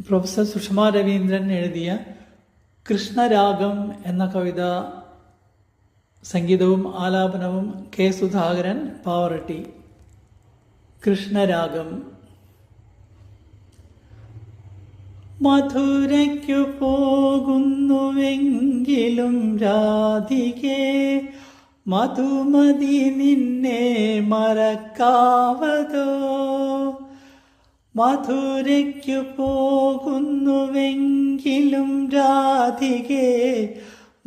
Professor Sushma Raveendran എഴുതിയ കൃഷ്ണരാഗം എന്ന കവിത സംഗീതവും ആലാപനവും കെ സുധാകരൻ പാവറട്ടി. കൃഷ്ണരാഗം. മധുരയ്ക്കു പോകുന്നുവെങ്കിലും രാധികേ, മധുമതി നിന്നെ മറക്കാവതോ. മധുരയ്ക്കു പോകുന്നുവെങ്കിലും രാധികേ,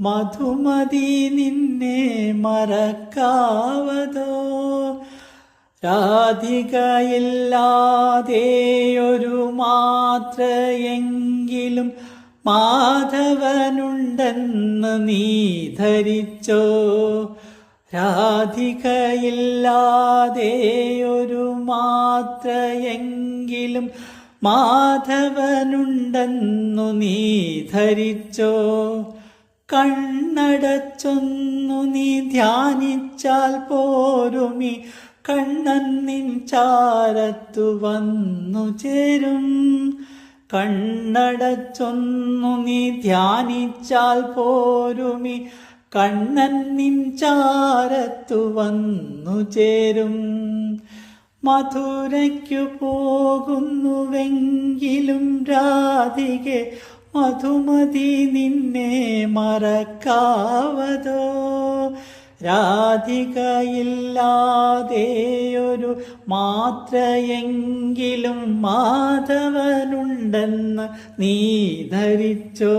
മധുമതി നിന്നെ മറക്കാവതോ. രാധികയില്ലാതെയൊരു മാത്രയെങ്കിലും മാധവനുണ്ടെന്ന് നീ ധരിച്ചോ. രാധികയില്ലാതെയൊരു മാത്രയെങ്കിലും മാധവനുണ്ടെന്നു നീ ധരിച്ചോ. കണ്ണടച്ചൊന്നു നീ ധ്യാനിച്ചാൽ പോരുമി കണ്ണൻ നിൻ ചാരത്തു വന്നു ചേരും. കണ്ണടച്ചൊന്നു നീ ധ്യാനിച്ചാൽ പോരുമി കണ്ണൻ നിൻ ചാരത്തു വന്നു ചേരും. മധുരയ്ക്കു പോകുന്നുവെങ്കിലും രാധികെ, മധുമതി നിന്നെ മറക്കാവതോ. രാധികയില്ലാതെയൊരു മാത്രയെങ്കിലും മാധവനുണ്ടെന്ന് നീ ധരിച്ചോ.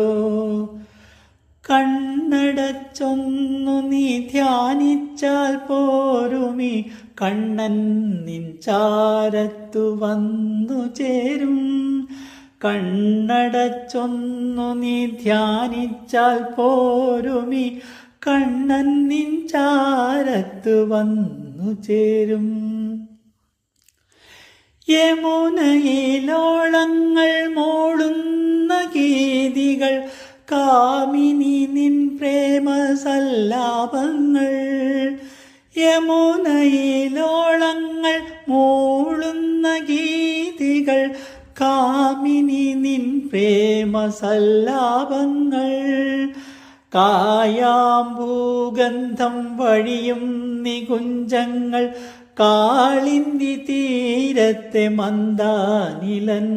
കണ്ണടച്ചൊന്നു നീ ധ്യാനിച്ചാൽ പോരുമി കണ്ണൻ നിൻ ചാരത്തു വന്നു ചേരും. കണ്ണടച്ചൊന്നു നീ ധ്യാനിച്ചാൽ പോരുമി കണ്ണൻ നിൻ ചാരത്തു വന്നു ചേരും. യമുനയിലോളങ്ങൾ മൂളുന്ന ഗീതികൾ, കാമിനി നിൻ പ്രേമ സല്ലാപങ്ങൾ. യമുനയിലോളങ്ങൾ മൂളുന്ന ഗീതികൾ, കാമിനി നിൻ പ്രേമ സല്ലാപങ്ങൾ. കായാമ്പൂഗന്ധം വഴിയും നികുഞ്ചങ്ങൾ, കാളിന്തി തീരത്തെ മന്ദാനിലൻ.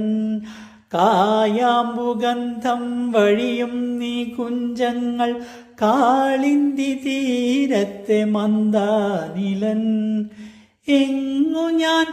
കായാമ്പുഗന്ധം വഴിയും നികുഞ്ചങ്ങൾ, കാളിന്തി തീരത്തെ മന്ദാനിലൻ. എങ്ങു ഞാൻ